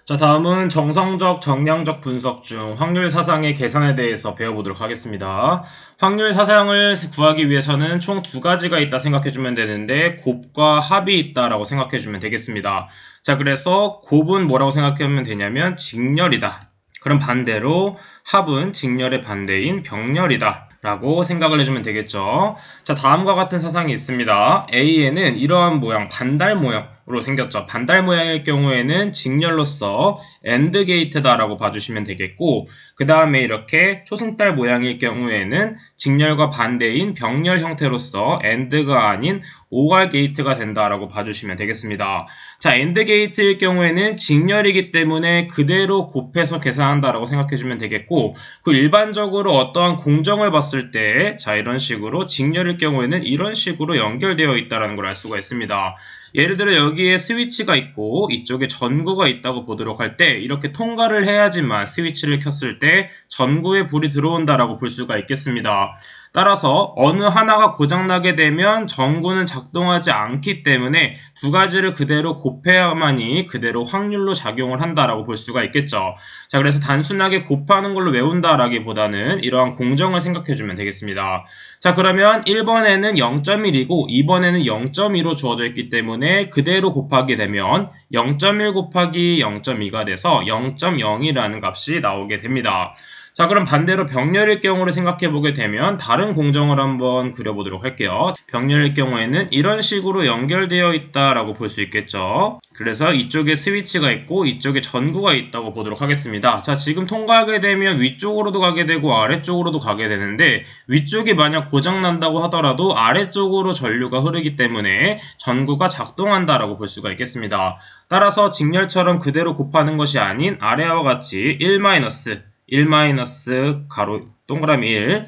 자, 다음은 정성적, 정량적 분석 중 확률 사상의 계산에 대해서 배워보도록 하겠습니다. 확률 사상을 구하기 위해서는 총 두 가지가 있다 생각해주면 되는데 곱과 합이 있다라고 생각해주면 되겠습니다. 자, 그래서 곱은 뭐라고 생각하면 되냐면 직렬이다. 그럼 반대로 합은 직렬의 반대인 병렬이다 라고 생각을 해주면 되겠죠. 자, 다음과 같은 사상이 있습니다. A에는 이러한 모양, 반달 모양으로 생겼죠. 반달 모양일 경우에는 직렬로서 AND 게이트다라고 봐주시면 되겠고, 그 다음에 이렇게 초승달 모양일 경우에는 직렬과 반대인 병렬 형태로서 AND가 아닌 OR 게이트가 된다라고 봐주시면 되겠습니다. 자, AND 게이트일 경우에는 직렬이기 때문에 그대로 곱해서 계산한다라고 생각해주면 되겠고, 그 일반적으로 어떠한 공정을 봤을 때, 자, 이런 식으로 직렬일 경우에는 이런 식으로 연결되어 있다는 걸 알 수가 있습니다. 예를 들어 여기에 스위치가 있고 이쪽에 전구가 있다고 보도록 할 때 이렇게 통과를 해야지만 스위치를 켰을 때 전구에 불이 들어온다라고 볼 수가 있겠습니다. 따라서 어느 하나가 고장나게 되면 전구는 작동하지 않기 때문에 두 가지를 그대로 곱해야만이 그대로 확률로 작용을 한다라고 볼 수가 있겠죠. 자, 그래서 단순하게 곱하는 걸로 외운다라기보다는 이러한 공정을 생각해주면 되겠습니다. 자, 그러면 1번에는 0.1이고 2번에는 0.2로 주어져 있기 때문에 그대로 곱하게 되면 0.1 곱하기 0.2가 돼서 0.0이라는 값이 나오게 됩니다. 자, 그럼 반대로 병렬일 경우를 생각해보게 되면 다른 공정을 한번 그려보도록 할게요. 병렬일 경우에는 이런 식으로 연결되어 있다라고 볼 수 있겠죠. 그래서 이쪽에 스위치가 있고 이쪽에 전구가 있다고 보도록 하겠습니다. 자, 지금 통과하게 되면 위쪽으로도 가게 되고 아래쪽으로도 가게 되는데 위쪽이 만약 고장난다고 하더라도 아래쪽으로 전류가 흐르기 때문에 전구가 작동한다라고 볼 수가 있겠습니다. 따라서 직렬처럼 그대로 곱하는 것이 아닌 아래와 같이 1 가로 동그라미 1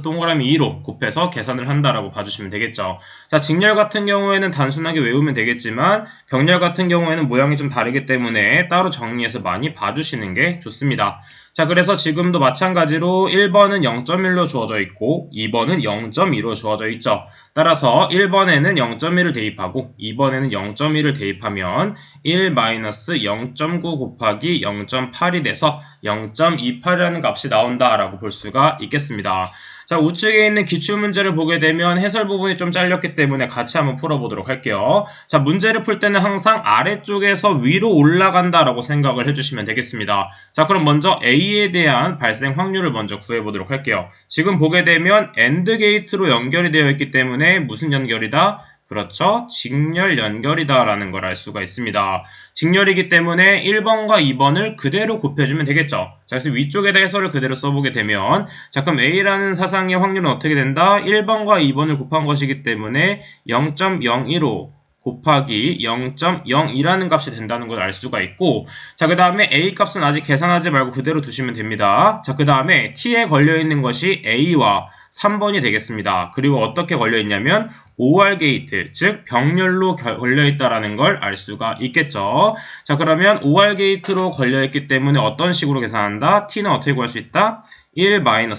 동그라미 2로 곱해서 계산을 한다라고 봐주시면 되겠죠. 자, 직렬 같은 경우에는 단순하게 외우면 되겠지만 병렬 같은 경우에는 모양이 좀 다르기 때문에 따로 정리해서 많이 봐주시는 게 좋습니다. 자, 그래서 지금도 마찬가지로 1번은 0.1로 주어져 있고 2번은 0.2로 주어져 있죠. 따라서 1번에는 0.1을 대입하고 2번에는 0.1을 대입하면 1-0.9 곱하기 0.8이 돼서 0.28이라는 값이 나온다라고 볼 수가 있겠습니다. 자, 우측에 있는 기출문제를 보게 되면 해설 부분이 좀 잘렸기 때문에 같이 한번 풀어보도록 할게요. 자, 문제를 풀 때는 항상 아래쪽에서 위로 올라간다라고 생각을 해주시면 되겠습니다. 자, 그럼 먼저 A에 대한 발생 확률을 먼저 구해보도록 할게요. 지금 보게 되면 AND 게이트로 연결이 되어 있기 때문에 무슨 연결이다? 그렇죠. 직렬 연결이다 라는 걸 알 수가 있습니다. 직렬이기 때문에 1번과 2번을 그대로 곱해주면 되겠죠. 자, 그래서 위쪽에다 해설을 그대로 써보게 되면 자, 그럼 A라는 사상의 확률은 어떻게 된다? 1번과 2번을 곱한 것이기 때문에 0.01로 곱하기 0.02라는 값이 된다는 걸 알 수가 있고, 자, 그 다음에 A 값은 아직 계산하지 말고 그대로 두시면 됩니다. 자, 그 다음에 T에 걸려있는 것이 A와 3번이 되겠습니다. 그리고 어떻게 걸려있냐면 OR 게이트, 즉 병렬로 걸려있다라는 걸 알 수가 있겠죠. 자, 그러면 OR 게이트로 걸려있기 때문에 어떤 식으로 계산한다? T는 어떻게 구할 수 있다? 1-A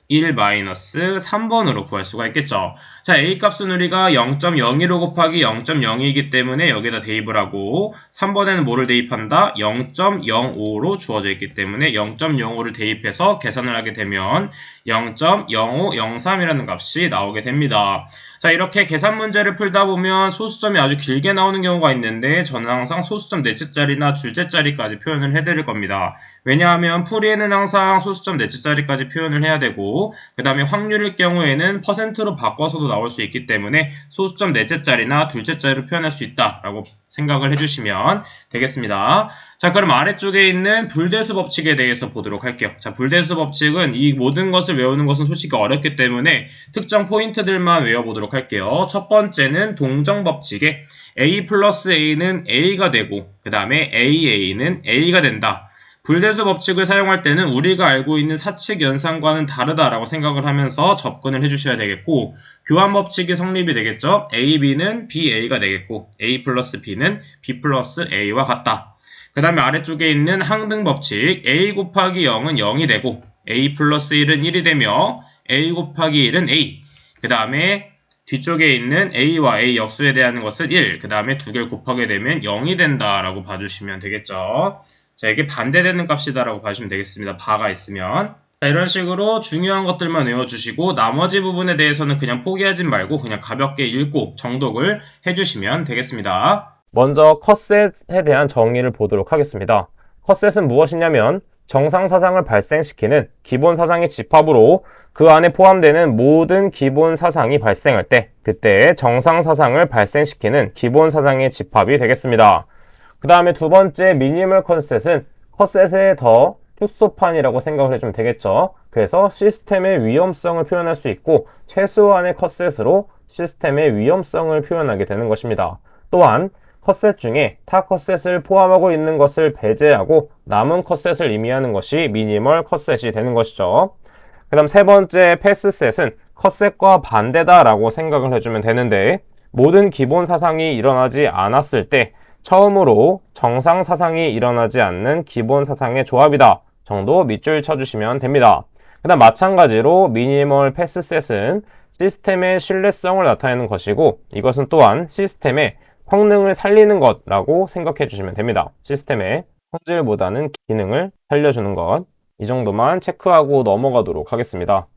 1-3번으로 구할 수가 있겠죠. 자, A 값은 우리가 0.01로 곱하기 0.02이기 때문에 여기다 대입을 하고 3번에는 뭐를 대입한다? 0.05로 주어져 있기 때문에 0.05를 대입해서 계산을 하게 되면 0.0503이라는 값이 나오게 됩니다. 자, 이렇게 계산 문제를 풀다 보면 소수점이 아주 길게 나오는 경우가 있는데 저는 항상 소수점 넷째 자리나 둘째 자리까지 표현을 해드릴 겁니다. 왜냐하면 풀이에는 항상 소수점 넷째 자리까지 표현을 해야 되고 그 다음에 확률일 경우에는 퍼센트로 바꿔서도 나올 수 있기 때문에 소수점 넷째 자리나 둘째 자리로 표현할 수 있다라고 생각을 해주시면 되겠습니다. 자, 그럼 아래쪽에 있는 불대수 법칙에 대해서 보도록 할게요. 자, 불대수 법칙은 이 모든 것을 외우는 것은 솔직히 어렵기 때문에 특정 포인트들만 외워보도록 할게요. 첫 번째는 동정 법칙에 A 플러스 A는 A가 되고 그 다음에 AA는 A가 된다. 불대수 법칙을 사용할 때는 우리가 알고 있는 사칙 연산과는 다르다라고 생각을 하면서 접근을 해주셔야 되겠고, 교환 법칙이 성립이 되겠죠. A, B는 B, A가 되겠고 A 플러스 B는 B 플러스 A와 같다. 그 다음에 아래쪽에 있는 항등 법칙, A 곱하기 0은 0이 되고 A 플러스 1은 1이 되며 A 곱하기 1은 A. 그 다음에 뒤쪽에 있는 a와 a 역수에 대한 것을 1, 그 다음에 두 개를 곱하게 되면 0이 된다라고 봐주시면 되겠죠. 자, 이게 반대되는 값이다라고 봐주시면 되겠습니다. 바가 있으면. 자, 이런 식으로 중요한 것들만 외워주시고 나머지 부분에 대해서는 그냥 포기하지 말고 그냥 가볍게 읽고 정독을 해주시면 되겠습니다. 먼저 컷셋에 대한 정의를 보도록 하겠습니다. 컷셋은 무엇이냐면 정상사상을 발생시키는 기본 사상의 집합으로 그 안에 포함되는 모든 기본 사상이 발생할 때 그때의 정상사상을 발생시키는 기본 사상의 집합이 되겠습니다. 그 다음에 두 번째 미니멀 컷셋은 컷셋의 더 축소판이라고 생각을 해주면 되겠죠. 그래서 시스템의 위험성을 표현할 수 있고 최소한의 컷셋으로 시스템의 위험성을 표현하게 되는 것입니다. 또한 컷셋 중에 타 컷셋을 포함하고 있는 것을 배제하고 남은 컷셋을 의미하는 것이 미니멀 컷셋이 되는 것이죠. 그 다음 세 번째 패스셋은 컷셋과 반대다라고 생각을 해주면 되는데 모든 기본 사상이 일어나지 않았을 때 처음으로 정상 사상이 일어나지 않는 기본 사상의 조합이다 정도 밑줄 쳐주시면 됩니다. 그 다음 마찬가지로 미니멀 패스셋은 시스템의 신뢰성을 나타내는 것이고 이것은 또한 시스템의 성능을 살리는 것라고 생각해 주시면 됩니다. 시스템의 성질보다는 기능을 살려주는 것. 이 정도만 체크하고 넘어가도록 하겠습니다.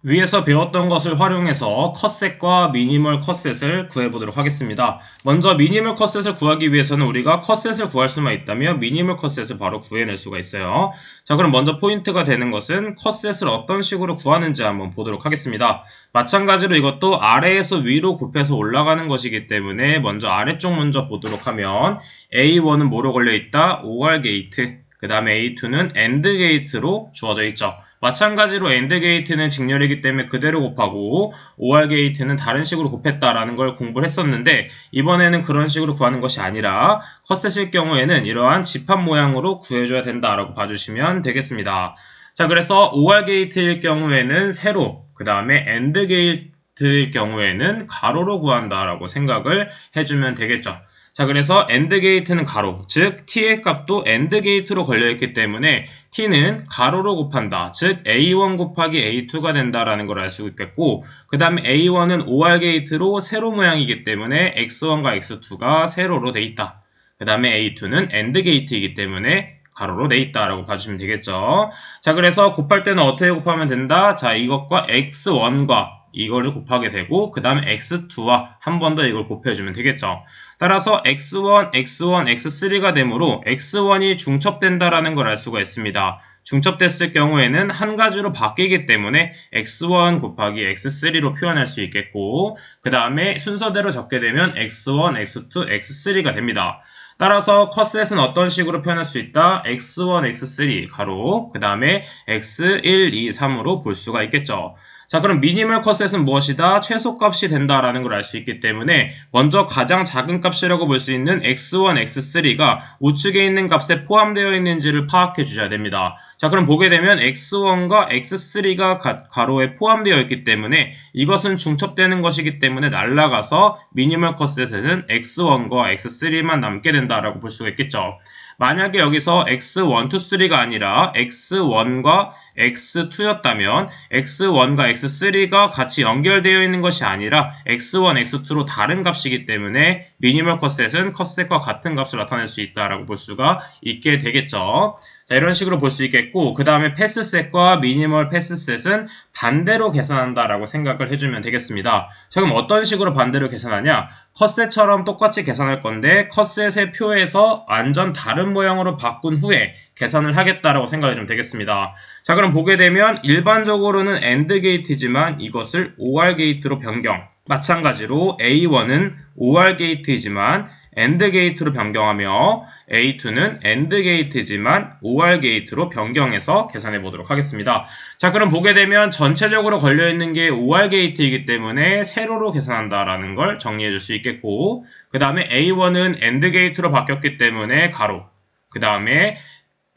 위에서 배웠던 것을 활용해서 컷셋과 미니멀 컷셋을 구해보도록 하겠습니다. 먼저 미니멀 컷셋을 구하기 위해서는 우리가 컷셋을 구할 수만 있다면 미니멀 컷셋을 바로 구해낼 수가 있어요. 자, 그럼 먼저 포인트가 되는 것은 컷셋을 어떤 식으로 구하는지 한번 보도록 하겠습니다. 마찬가지로 이것도 아래에서 위로 곱해서 올라가는 것이기 때문에 먼저 아래쪽 먼저 보도록 하면 A1은 뭐로 걸려있다? OR 게이트. 그 다음에 A2는 AND 게이트로 주어져 있죠. 마찬가지로 AND 게이트는 직렬이기 때문에 그대로 곱하고 OR 게이트는 다른 식으로 곱했다라는 걸 공부를 했었는데 이번에는 그런 식으로 구하는 것이 아니라 컷셋일 경우에는 이러한 집합 모양으로 구해줘야 된다라고 봐주시면 되겠습니다. 자, 그래서 OR 게이트일 경우에는 세로, 그 다음에 AND 게이트일 경우에는 가로로 구한다라고 생각을 해주면 되겠죠. 자, 그래서 AND 게이트는 가로, 즉 t의 값도 AND 게이트로 걸려있기 때문에 t는 가로로 곱한다, 즉 a1 곱하기 a2가 된다라는 걸 알 수 있겠고 그 다음에 a1은 OR 게이트로 세로 모양이기 때문에 x1과 x2가 세로로 돼 있다. 그 다음에 a2는 AND 게이트이기 때문에 가로로 돼 있다라고 봐주시면 되겠죠. 자, 그래서 곱할 때는 어떻게 곱하면 된다? 자, 이것과 x1과 이거를 곱하게 되고 그 다음에 x2와 한 번 더 이걸 곱해주면 되겠죠. 따라서 x1, x1, x3가 되므로 x1이 중첩된다라는 걸 알 수가 있습니다. 중첩됐을 경우에는 한 가지로 바뀌기 때문에 x1 곱하기 x3로 표현할 수 있겠고 그 다음에 순서대로 적게 되면 x1, x2, x3가 됩니다. 따라서 컷셋은 어떤 식으로 표현할 수 있다? x1, x3 가로 그 다음에 x1, 2, 3으로 볼 수가 있겠죠. 자, 그럼 미니멀 컷셋은 무엇이다? 최소값이 된다라는 걸 알 수 있기 때문에 먼저 가장 작은 값이라고 볼 수 있는 x1, x3가 우측에 있는 값에 포함되어 있는지를 파악해 주셔야 됩니다. 자, 그럼 보게 되면 x1과 x3가 가로에 포함되어 있기 때문에 이것은 중첩되는 것이기 때문에 날라가서 미니멀 컷셋에는 x1과 x3만 남게 된다라고 볼 수가 있겠죠. 만약에 여기서 x1, 2, 3가 아니라 x1과 x2였다면 x1과 x3가 같이 연결되어 있는 것이 아니라 x1, x2로 다른 값이기 때문에 미니멀 컷셋은 컷셋과 같은 값을 나타낼 수 있다라고 볼 수가 있게 되겠죠. 자, 이런 식으로 볼 수 있겠고 그 다음에 패스셋과 미니멀 패스셋은 반대로 계산한다라고 생각을 해주면 되겠습니다. 자, 그럼 어떤 식으로 반대로 계산하냐? 컷셋처럼 똑같이 계산할 건데 컷셋의 표에서 완전 다른 모양으로 바꾼 후에 계산을 하겠다라고 생각이 좀 되겠습니다. 자, 그럼 보게 되면 일반적으로는 AND 게이트지만 이것을 OR 게이트로 변경. 마찬가지로 A1은 OR 게이트이지만 AND 게이트로 변경하며 A2는 AND 게이트지만 OR 게이트로 변경해서 계산해 보도록 하겠습니다. 자, 그럼 보게 되면 전체적으로 걸려있는 게 OR 게이트이기 때문에 세로로 계산한다라는 걸 정리해 줄 수 있겠고 그 다음에 A1은 AND 게이트로 바뀌었기 때문에 가로 그 다음에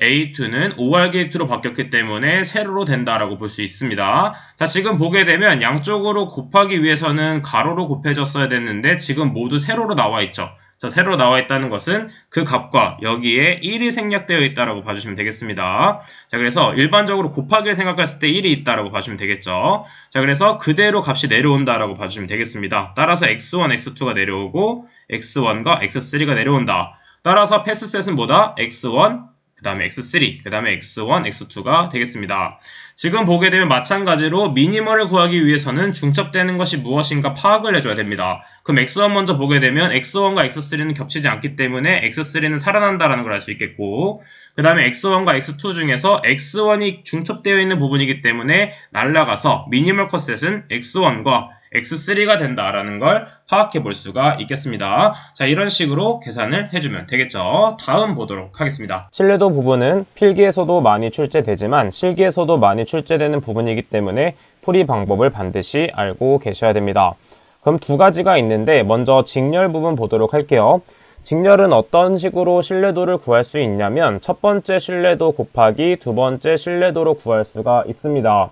A2는 OR 게이트로 바뀌었기 때문에 세로로 된다라고 볼 수 있습니다. 자, 지금 보게 되면 양쪽으로 곱하기 위해서는 가로로 곱해졌어야 됐는데 지금 모두 세로로 나와 있죠. 자, 세로 나와 있다는 것은 그 값과 여기에 1이 생략되어 있다라고 봐주시면 되겠습니다. 자, 그래서 일반적으로 곱하기를 생각했을 때 1이 있다라고 봐주시면 되겠죠. 자, 그래서 그대로 값이 내려온다라고 봐주시면 되겠습니다. 따라서 x1, x2가 내려오고 x1과 x3가 내려온다. 따라서 패스셋은 뭐다? x1, 그 다음에 x3, 그 다음에 x1, x2가 되겠습니다. 지금 보게 되면 마찬가지로 미니멀을 구하기 위해서는 중첩되는 것이 무엇인가 파악을 해줘야 됩니다. 그럼 x1 먼저 보게 되면 x1과 x3는 겹치지 않기 때문에 x3는 살아난다라는 걸 알 수 있겠고, 그 다음에 x1과 x2 중에서 x1이 중첩되어 있는 부분이기 때문에 날라가서 미니멀 컷셋은 x1과 x3가 된다라는 걸 파악해 볼 수가 있겠습니다. 자, 이런 식으로 계산을 해주면 되겠죠. 다음 보도록 하겠습니다. 신뢰도 부분은 필기에서도 많이 출제되지만 실기에서도 많이 출제되는 부분이기 때문에 풀이 방법을 반드시 알고 계셔야 됩니다. 그럼 두 가지가 있는데 먼저 직렬 부분 보도록 할게요. 직렬은 어떤 식으로 신뢰도를 구할 수 있냐면 첫 번째 신뢰도 곱하기 두 번째 신뢰도로 구할 수가 있습니다.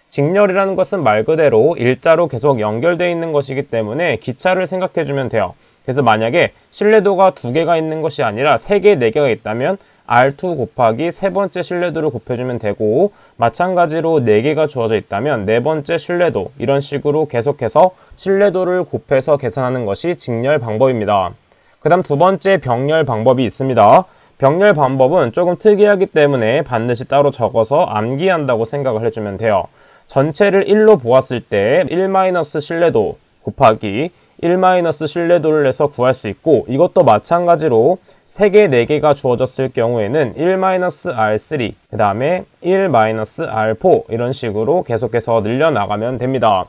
직렬이라는 것은 말 그대로 일자로 계속 연결되어 있는 것이기 때문에 기차를 생각해주면 돼요. 그래서 만약에 신뢰도가 두 개가 있는 것이 아니라 3개, 4개가 있다면 R2 곱하기 세 번째 신뢰도를 곱해주면 되고, 마찬가지로 4개가 주어져 있다면 네 번째 신뢰도, 이런 식으로 계속해서 신뢰도를 곱해서 계산하는 것이 직렬 방법입니다. 그 다음 두 번째 병렬 방법이 있습니다. 병렬 방법은 조금 특이하기 때문에 반드시 따로 적어서 암기한다고 생각을 해주면 돼요. 전체를 1로 보았을 때 1- 신뢰도 곱하기 1- 신뢰도를 내서 구할 수 있고, 이것도 마찬가지로 3개, 4개가 주어졌을 경우에는 1-R3, 그 다음에 1-R4 이런 식으로 계속해서 늘려나가면 됩니다.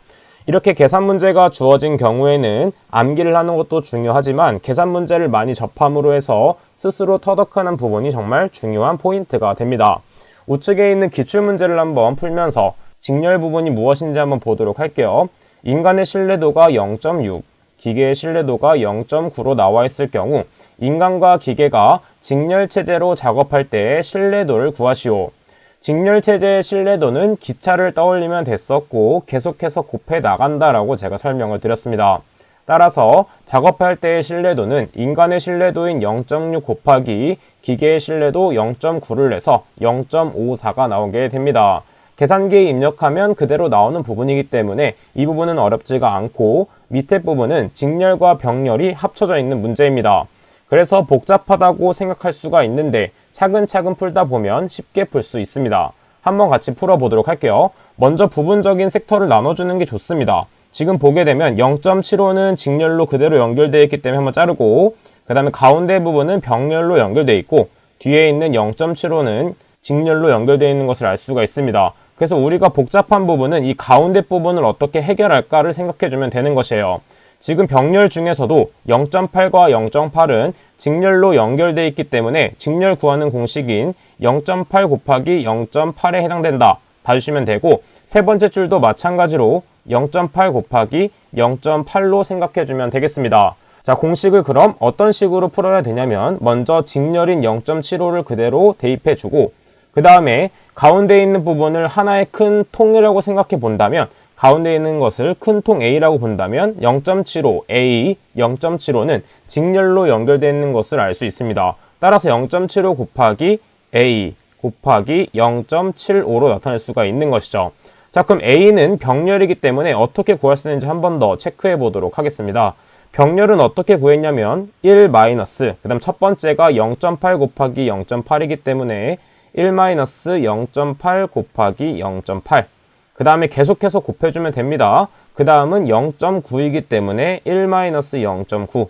이렇게 계산 문제가 주어진 경우에는 암기를 하는 것도 중요하지만 계산 문제를 많이 접함으로 해서 스스로 터득하는 부분이 정말 중요한 포인트가 됩니다. 우측에 있는 기출문제를 한번 풀면서 직렬 부분이 무엇인지 한번 보도록 할게요. 인간의 신뢰도가 0.6, 기계의 신뢰도가 0.9로 나와 있을 경우 인간과 기계가 직렬체제로 작업할 때의 신뢰도를 구하시오. 직렬체제의 신뢰도는 기차를 떠올리면 됐었고 계속해서 곱해 나간다라고 제가 설명을 드렸습니다. 따라서 작업할 때의 신뢰도는 인간의 신뢰도인 0.6 곱하기 기계의 신뢰도 0.9를 내서 0.54가 나오게 됩니다. 계산기에 입력하면 그대로 나오는 부분이기 때문에 이 부분은 어렵지가 않고 밑에 부분은 직렬과 병렬이 합쳐져 있는 문제입니다. 그래서 복잡하다고 생각할 수가 있는데 차근차근 풀다 보면 쉽게 풀 수 있습니다. 한번 같이 풀어보도록 할게요. 먼저 부분적인 섹터를 나눠주는 게 좋습니다. 지금 보게 되면 0.75는 직렬로 그대로 연결되어 있기 때문에 한번 자르고, 그 다음에 가운데 부분은 병렬로 연결되어 있고 뒤에 있는 0.75는 직렬로 연결되어 있는 것을 알 수가 있습니다. 그래서 우리가 복잡한 부분은 이 가운데 부분을 어떻게 해결할까를 생각해주면 되는 것이에요. 지금 병렬 중에서도 0.8과 0.8은 직렬로 연결되어 있기 때문에 직렬 구하는 공식인 0.8 곱하기 0.8에 해당된다 봐주시면 되고, 세 번째 줄도 마찬가지로 0.8 곱하기 0.8로 생각해주면 되겠습니다. 자, 공식을 그럼 어떤 식으로 풀어야 되냐면 먼저 직렬인 0.75를 그대로 대입해주고, 그 다음에 가운데 있는 부분을 하나의 큰 통이라고 생각해 본다면, 가운데 있는 것을 큰 통 A라고 본다면 0.75 A 0.75는 직렬로 연결되어 있는 것을 알 수 있습니다. 따라서 0.75 곱하기 A 곱하기 0.75로 나타낼 수가 있는 것이죠. 자, 그럼 A는 병렬이기 때문에 어떻게 구할 수 있는지 한 번 더 체크해 보도록 하겠습니다. 병렬은 어떻게 구했냐면 1- 그 다음 첫 번째가 0.8 곱하기 0.8이기 때문에 1-0.8 곱하기 0.8, 그 다음에 계속해서 곱해주면 됩니다. 그 다음은 0.9이기 때문에 1-0.9,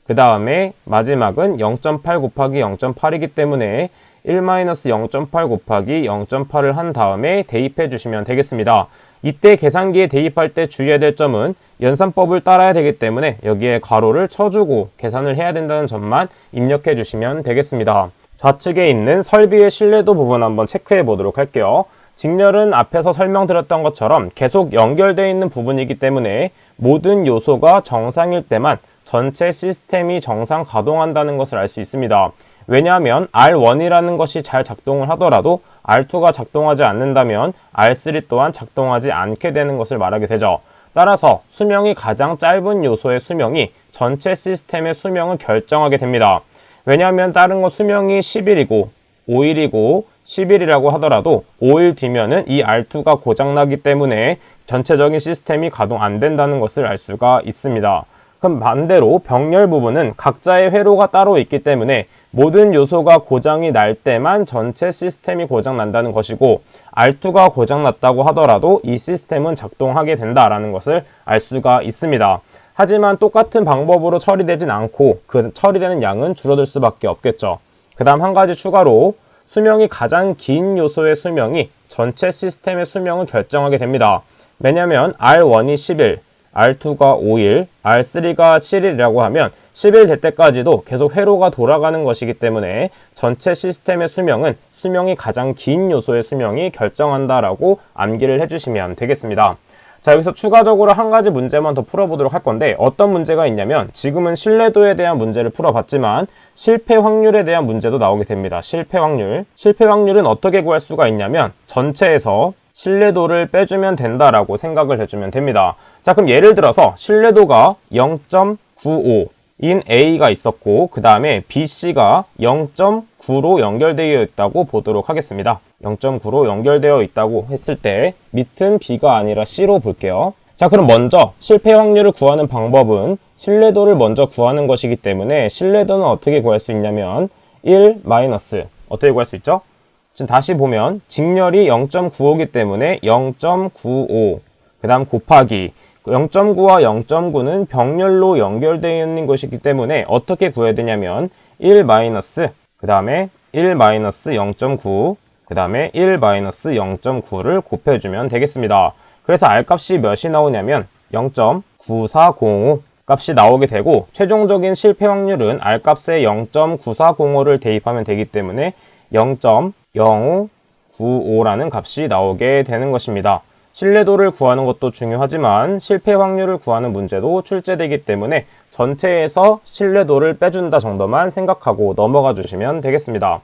그 다음에 마지막은 0.8 곱하기 0.8이기 때문에 1-0.8 곱하기 0.8을 한 다음에 대입해 주시면 되겠습니다. 이때 계산기에 대입할 때 주의해야 될 점은 연산법을 따라야 되기 때문에 여기에 괄호를 쳐주고 계산을 해야 된다는 점만 입력해 주시면 되겠습니다. 좌측에 있는 설비의 신뢰도 부분 한번 체크해 보도록 할게요. 직렬은 앞에서 설명드렸던 것처럼 계속 연결되어 있는 부분이기 때문에 모든 요소가 정상일 때만 전체 시스템이 정상 가동한다는 것을 알 수 있습니다. 왜냐하면 R1이라는 것이 잘 작동을 하더라도 R2가 작동하지 않는다면 R3 또한 작동하지 않게 되는 것을 말하게 되죠. 따라서 수명이 가장 짧은 요소의 수명이 전체 시스템의 수명을 결정하게 됩니다. 왜냐하면 다른 거 수명이 10일이고 5일이고 10일이라고 하더라도 5일 뒤면은 이 R2가 고장나기 때문에 전체적인 시스템이 가동 안 된다는 것을 알 수가 있습니다. 그럼 반대로 병렬 부분은 각자의 회로가 따로 있기 때문에 모든 요소가 고장이 날 때만 전체 시스템이 고장 난다는 것이고 R2가 고장 났다고 하더라도 이 시스템은 작동하게 된다라는 것을 알 수가 있습니다. 하지만 똑같은 방법으로 처리되진 않고 그 처리되는 양은 줄어들 수밖에 없겠죠. 그 다음 한 가지 추가로 수명이 가장 긴 요소의 수명이 전체 시스템의 수명을 결정하게 됩니다. 왜냐하면 R1이 10일, R2가 5일, R3가 7일이라고 하면 10일 될 때까지도 계속 회로가 돌아가는 것이기 때문에 전체 시스템의 수명은 수명이 가장 긴 요소의 수명이 결정한다라고 암기를 해주시면 되겠습니다. 자, 여기서 추가적으로 한 가지 문제만 더 풀어보도록 할 건데 어떤 문제가 있냐면 지금은 신뢰도에 대한 문제를 풀어봤지만 실패 확률에 대한 문제도 나오게 됩니다. 실패 확률. 실패 확률은 어떻게 구할 수가 있냐면 전체에서 신뢰도를 빼주면 된다라고 생각을 해주면 됩니다. 자, 그럼 예를 들어서 신뢰도가 0.95인 A가 있었고 그 다음에 BC가 0.9로 연결되어 있다고 보도록 하겠습니다. 0.9로 연결되어 있다고 했을 때 밑은 B가 아니라 C로 볼게요. 자, 그럼 먼저 실패 확률을 구하는 방법은 신뢰도를 먼저 구하는 것이기 때문에 신뢰도는 어떻게 구할 수 있냐면 1 마이너스 어떻게 구할 수 있죠? 지금 다시 보면 직렬이 0.95이기 때문에 0.95 그 다음 곱하기 0.9와 0.9는 병렬로 연결되어 있는 것이기 때문에 어떻게 구해야 되냐면 1 마이너스 그 다음에 1 마이너스 0.9 그 다음에 1 마이너스 0.9를 곱해주면 되겠습니다. 그래서 R값이 몇이 나오냐면 0.9405 값이 나오게 되고 최종적인 실패 확률은 R값에 0.9405를 대입하면 되기 때문에 0.0595라는 값이 나오게 되는 것입니다. 신뢰도를 구하는 것도 중요하지만 실패 확률을 구하는 문제도 출제되기 때문에 전체에서 신뢰도를 빼준다 정도만 생각하고 넘어가 주시면 되겠습니다.